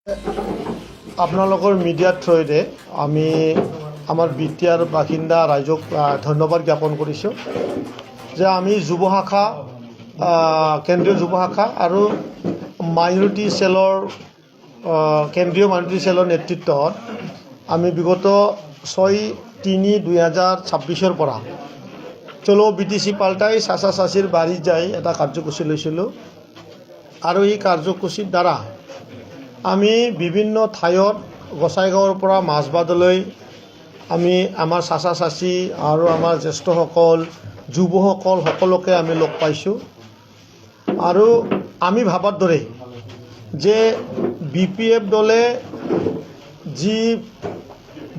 আপোনালোকৰ মিডিয়াৰ থ্ৰুৰে আমি আমাৰ বিটিয়াৰ বাসিন্দা ৰাইজক ধন্যবাদ জ্ঞাপন কৰিছোঁ যে আমি যুৱ শাখা কেন্দ্ৰীয় যুৱ শাখা আৰু মাইনৰিটি চেলৰ কেন্দ্ৰীয় মাইনৰিটি চেলৰ নেতৃত্বত আমি বিগত 6-3-2026 পৰা চলো বিটিচি পাল্টাই চাচা চাচিৰ বাৰী যাই এটা কাৰ্যসূচী লৈছিলোঁ আৰু এই কাৰ্যসূচীৰ দ্বাৰা আমি বিভিন্ন ঠাইত গোসাইগাঁৱৰ পৰা মাজবাটলৈ আমি আমাৰ চাচা চাচি আৰু আমাৰ জ্যেষ্ঠসকল যুৱসকল সকলোকে আমি লগ পাইছোঁ আৰু আমি ভাবাৰ দৰে যে BPF দলে যি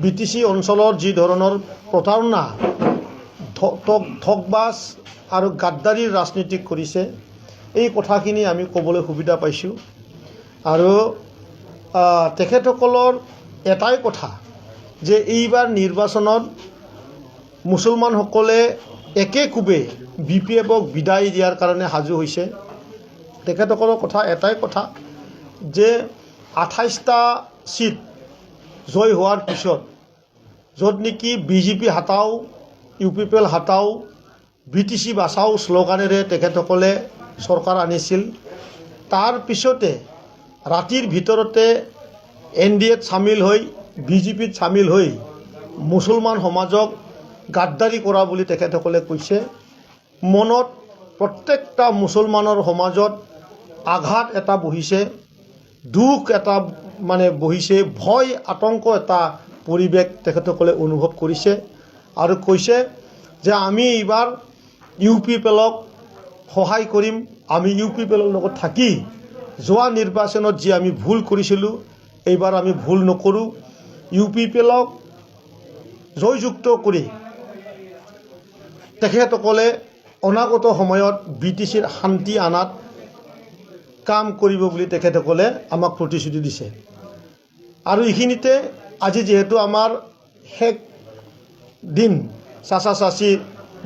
বিটিচি অঞ্চলৰ যি ধৰণৰ প্ৰতাৰণা ঠগবাজ আৰু গাদ্দাৰীৰ ৰাজনীতি কৰিছে এই কথাখিনি আমি ক'বলৈ সুবিধা পাইছোঁ আৰু তেখেতসকলৰ এটাই কথা যে এইবাৰ নিৰ্বাচনত মুছলমানসকলে একেকোবে BPFক বিদায় দিয়াৰ কাৰণে সাজু হৈছে। তেখেতসকলৰ কথা এটাই কথা যে 28টা সিট জয় হোৱাৰ পিছত য'ত নেকি BJP হাতাও UPPL হাতাও BTC বাচাও শ্লোগানেৰে তেখেতসকলে চৰকাৰ আনিছিল। তাৰ পিছতে ৰাতিৰ ভিতৰতে NDAত চামিল হৈ BJPত চামিল হৈ মুছলমান সমাজক গাদ্দাৰী কৰা বুলি তেখেতসকলে কৈছে। মনত প্ৰত্যেকটা মুছলমানৰ সমাজত আঘাত এটা বহিছে, দুখ এটা বহিছে, ভয় আতংক এটা পৰিৱেশ তেখেতসকলে অনুভৱ কৰিছে আৰু কৈছে যে আমি এইবাৰ UPPLক সহায় কৰিম, আমি UPPLৰ লগত থাকি যোৱা নিৰ্বাচনত যি আমি ভুল কৰিছিলোঁ এইবাৰ আমি ভুল নকৰোঁ, UPPLক জয়যুক্ত কৰি তেখেতসকলে অনাগত সময়ত BTCৰ শান্তি আনাত কাম কৰিব বুলি তেখেতসকলে আমাক প্ৰতিশ্ৰুতি দিছে। আৰু এইখিনিতে আজি যিহেতু আমাৰ শেষ দিন চাচা চাচি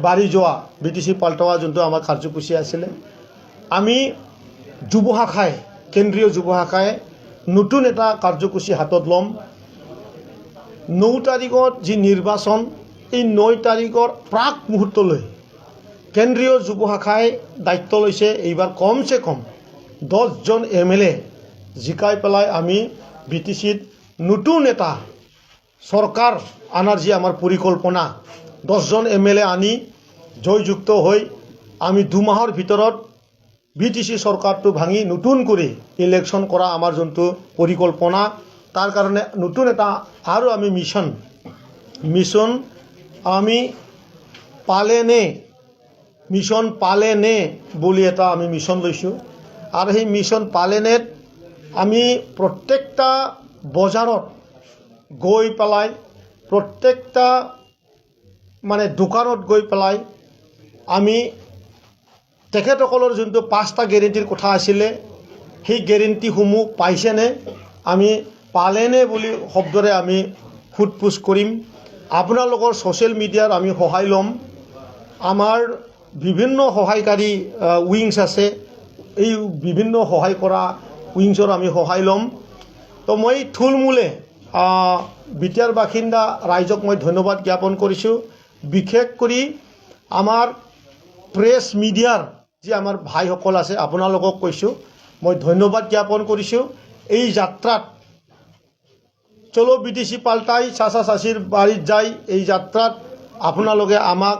বাৰী যোৱা BTC পাল্টোৱা যোনটো আমাৰ কাৰ্যসূচী আছিলে, আমি যুৱ শাখাই কেন্দ্ৰীয় যুৱ শাখাই নতুন এটা কাৰ্যসূচী হাতত ল'ম। 9 তাৰিখত যি নিৰ্বাচন, এই 9 তাৰিখৰ প্ৰাক মুহূৰ্তলৈ কেন্দ্ৰীয় যুৱ শাখাই দায়িত্ব লৈছে এইবাৰ কমচে কম 10জন MLA জিকাই পেলাই আমি BTCত নতুন এটা চৰকাৰ আনাৰ যি আমাৰ পৰিকল্পনা 10জন MLA আনি জয়যুক্ত হৈ আমি 2 মাহৰ ভিতৰত BTC চৰকাৰটো ভাঙি নতুন কৰি ইলেকশ্যন কৰা আমাৰ যোনটো পৰিকল্পনা, তাৰ কাৰণে নতুন এটা আৰু আমি মিছন আমি পালেনে বুলি এটা আমি মিছন লৈছোঁ আৰু সেই মিছন পালেনেত আমি প্ৰত্যেকটা বজাৰত গৈ পেলাই প্ৰত্যেকটা দোকানত গৈ পেলাই আমি তেখেতসকলৰ যোনটো 5টা গেৰেণ্টিৰ কথা আছিলে সেই গেৰেণ্টিসমূহ পাইছেনে আমি পালেনে বুলি শব্দৰে আমি সোধপোছ কৰিম। আপোনালোকৰ ছ'চিয়েল মিডিয়াৰ আমি সহায় ল'ম। আমাৰ বিভিন্ন সহায়কাৰী উইংছ আছে, এই বিভিন্ন সহায় কৰা উইংছৰ আমি সহায় ল'ম। তো মই থুলমূলে বিটিয়াৰ বাসিন্দা ৰাইজক মই ধন্যবাদ জ্ঞাপন কৰিছোঁ। বিশেষ কৰি আমাৰ প্ৰেছ মিডিয়াৰ যি আমাৰ ভাইসকল আছে আপোনালোকক কৈছোঁ মই ধন্যবাদ জ্ঞাপন কৰিছোঁ। এই যাত্ৰাত চলো BTC পাল্টাই চাচা চাচিৰ বাৰীত যায় এই যাত্ৰাত আপোনালোকে আমাক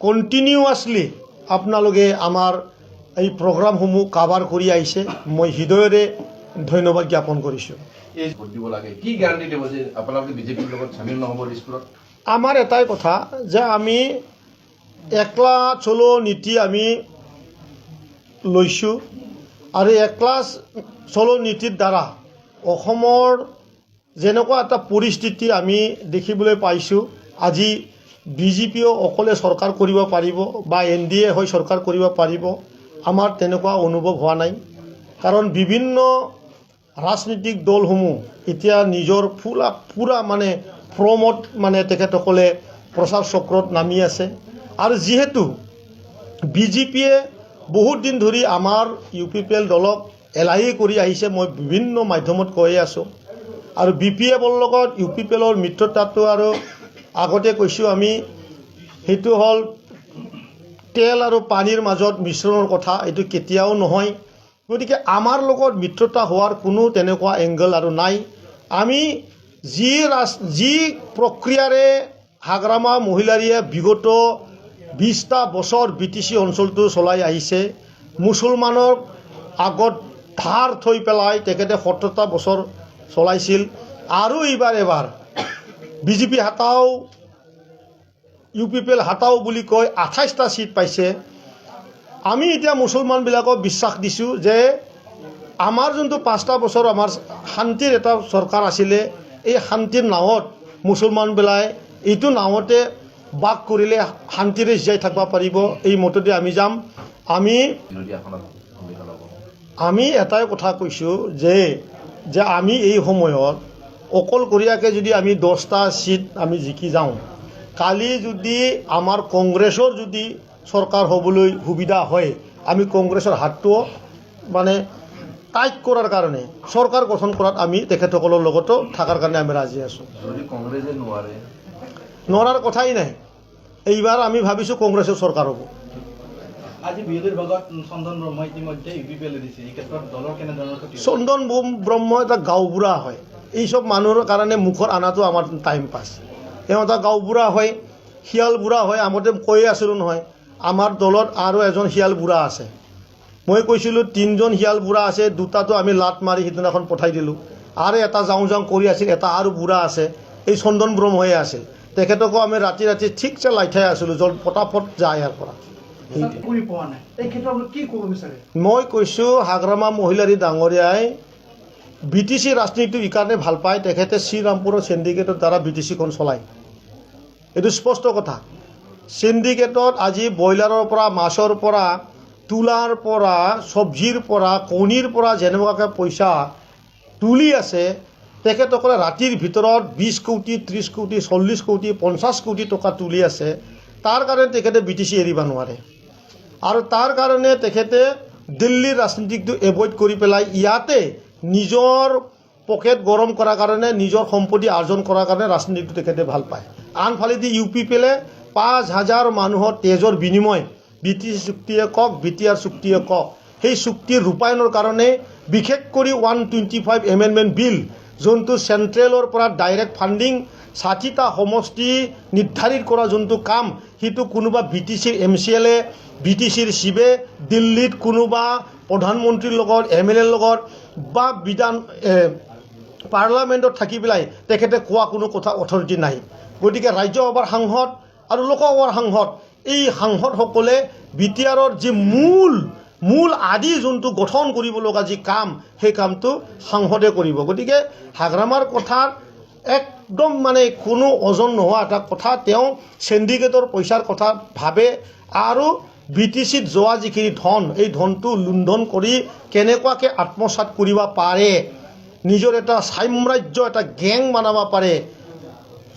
কণ্টিনিউৱাছলি আপোনালোকে আমাৰ এই প্ৰগ্ৰামসমূহ কাভাৰ কৰি আহিছে, মই হৃদয়ৰে ধন্যবাদ জ্ঞাপন কৰিছোঁ। আমাৰ এটাই কথা যে আমি একলা চলো নীতি আমি লৈছোঁ আৰু একলা চলো নীতিৰ দ্বাৰা অসমৰ যেনেকুৱা এটা পৰিস্থিতি আমি দেখিবলৈ পাইছোঁ, আজি BJPও অকলে চৰকাৰ কৰিব পাৰিব বা NDA হৈ চৰকাৰ কৰিব পাৰিব, আমাৰ তেনেকুৱা অনুভৱ হোৱা নাই। কাৰণ বিভিন্ন ৰাজনৈতিক দলসমূহ এতিয়া নিজৰ পুৰা ফ্ৰমত তেখেতসকলে প্ৰচাৰ চক্ৰত নামি আছে আৰু যিহেতু BJPয়ে বহুত দিন ধৰি আমাৰ UPPL দলক এলাহি কৰি আহিছে মই বিভিন্ন মাধ্যমত কৈয়ে আছোঁ আৰু BPFৰ লগত UPPLৰ মিত্ৰতাটো আৰু আগতে কৈছোঁ আমি সেইটো হ'ল তেল আৰু পানীৰ মাজত মিশ্ৰণৰ কথা এইটো কেতিয়াও নহয় গতিকে আমাৰ লগত মিত্ৰতা হোৱাৰ কোনো তেনেকুৱা এংগল আৰু নাই আমি যি প্ৰক্ৰিয়াৰে হাগ্ৰামা মহিলাৰীয়ে বিগত 20টা বছৰ BTC অঞ্চলটো চলাই আহিছে মুছলমানৰ আগত ধাৰ থৈ পেলাই তেখেতে 70টা বছৰ চলাইছিল আৰু এবাৰ BJP হাতাও UPPL হাতাও বুলি কৈ 28টা সিট পাইছে আমি এতিয়া মুছলমানবিলাকক বিশ্বাস দিছোঁ যে আমাৰ যোনটো 5টা বছৰ আমাৰ শান্তিৰ এটা চৰকাৰ আছিলে এই শান্তিৰ নাৱত মুছলমানবিলাক এইটো নাৱতে বাস কৰিলে শান্তিৰে জীয়াই থাকিব পাৰিব এই মততে আমি যাম আমি এটাই কথা কৈছোঁ যে আমি এই সময়ত অকলশৰীয়াকৈ যদি আমি 10টা সিট আমি জিকি যাওঁ কালি যদি আমাৰ কংগ্ৰেছৰ যদি চৰকাৰ হ'বলৈ সুবিধা হয় আমি কংগ্ৰেছৰ হাতটো মানে টাইট কৰাৰ কাৰণে চৰকাৰ গঠন কৰাত আমি তেখেতসকলৰ লগতো থকাৰ কাৰণে আমি ৰাজি আছোঁ নোৱাৰাৰ কথাই নাই এইবাৰ আমি ভাবিছোঁ কংগ্ৰেছৰ চৰকাৰ হ'ব আজি বিৰোধীৰ ভাগত চন্দন ব্ৰহ্ম ইতিমধ্যে UPPL দিছে এই ক্ষেত্ৰত দলৰ কেনেধৰণৰ চন্দন ব্ৰহ্ম এটা গাঁওবুঢ়া হয় এইসব মানুহৰ কাৰণে মুখৰ আনাটো আমাৰ টাইম পাছ তেওঁ এটা গাঁওবুঢ়া হয় শিয়াল বুঢ়া হয় আমতে কৈয়ে আছিলোঁ নহয় আমাৰ দলত আৰু এজন শিয়াল বুঢ়া আছে মই কৈছিলোঁ 3জন শিয়াল বুঢ়া আছে 2টাটো আমি লাট মাৰি সিদিনাখন পঠাই দিলোঁ আৰু এটা যাওঁ কৰি আছিল এটা আৰু বুঢ়া আছে এই চন্দন ব্ৰহ্মই আছিল তেখেতকো আমি ৰাতি ঠিকছে লাইঠাই আছিলোঁ জল পটাপট যায় ইয়াৰ পৰা মই কৈছোঁ হাগ্ৰামা মহিলাৰী ডাঙৰীয়াই BTC ৰাজনীতিটো এইকাৰণে ভাল পায় তেখেতে শ্ৰীৰামপুৰৰ সিন্ডিকেটৰ দ্বাৰা BTCখন চলায় এইটো স্পষ্ট কথা সিন্ডিকেটত আজি ব্ৰইলাৰৰ পৰা মাছৰ পৰা তুলাৰ পৰা চব্জিৰ পৰা কণীৰ পৰা যেনেকুৱাকৈ পইচা তুলি আছে তেখেতসকলে ৰাতিৰ ভিতৰত 20 কোটি 30 কোটি 40 কোটি 50 কোটি টকা তুলি আছে তাৰ কাৰণে তেখেতে BTC এৰিব নোৱাৰে আৰু তাৰ কাৰণে তেখেতে দিল্লীৰ ৰাজনীতিটো এভইড কৰি পেলাই ইয়াতে নিজৰ পকেট গৰম কৰাৰ কাৰণে নিজৰ সম্পত্তি আৰ্জন কৰাৰ কাৰণে ৰাজনীতিটো তেখেতে ভাল পায় আনফালেদি UPPLে 5000 মানুহৰ তেজৰ বিনিময় BTC চুক্তিয়ে কওক BTR চুক্তিয়ে কওক সেই চুক্তিৰ ৰূপায়ণৰ কাৰণে বিশেষ কৰি 125 এমেণ্ডমেণ্ট বিল যোনটো চেণ্ট্ৰেলৰ পৰা ডাইৰেক্ট ফাণ্ডিং 60টা সমষ্টি নিৰ্ধাৰিত কৰা যোনটো কাম সেইটো কোনোবা BTCৰ MCLে BTCৰ চিবে দিল্লীত কোনোবা প্ৰধানমন্ত্ৰীৰ লগত MLAৰ লগত বা পাৰ্লামেণ্টত থাকি পেলাই তেখেতে কোৱা কোনো কথা অথৰিটি নাই গতিকে ৰাজ্যসভাৰ সাংসদ আৰু লোকসভাৰ সাংসদ এই সাংসদসকলে BTRৰ যি মূল আদি যোনটো গঠন কৰিব লগা যি কাম সেই কামটো সাংসদে কৰিব গতিকে হাগ্ৰামাৰ কথাৰ একদম মানে কোনো ওজন নোহোৱা এটা কথা তেওঁ সিন্ডিকেটৰ পইচাৰ কথা ভাবে আৰু BTCত যোৱা যিখিনি ধন এই ধনটো লুণ্ঠন কৰি কেনেকুৱাকৈ আত্মসাৎ কৰিব পাৰে নিজৰ এটা সাম্ৰাজ্য এটা গেং বনাব পাৰে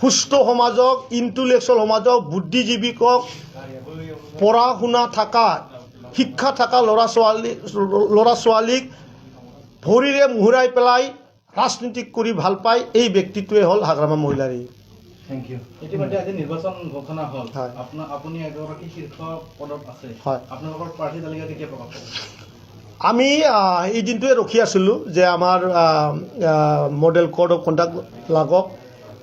সুস্থ সমাজক ইণ্টেলেকচুৱেল সমাজক বুদ্ধিজীৱিকক পঢ়া শুনা থকা শিক্ষা থকা ল'ৰা ছোৱালীক ভৰিৰে মুহুৰাই পেলাই ৰাজনীতি কৰি ভাল পায় এই ব্যক্তিটোৱে হ'ল হাগ্ৰামা মহিলাৰী Thank you. ইতিমধ্যে আজি নিৰ্বাচন ঘোষণা হ'ল আপুনি এগৰাকী শীৰ্ষ পদত আছে আপোনালোকৰ প্ৰাৰ্থী তালিকা কেতিয়া প্ৰকাশ হ'ব আমি এই দিনটোৱে ৰখি আছিলোঁ যে আমাৰ মডেল কোড অফ কণ্ডাক্ট লাগক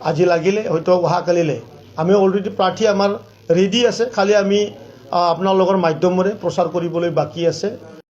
আজি লাগিলে হয়তো অহাকালিলে আমি অলৰেডি প্ৰাৰ্থী আমাৰ ৰেডি আছে খালি আমি আপোনালোকৰ মাধ্যমেৰে প্ৰচাৰ কৰিবলৈ বাকী আছে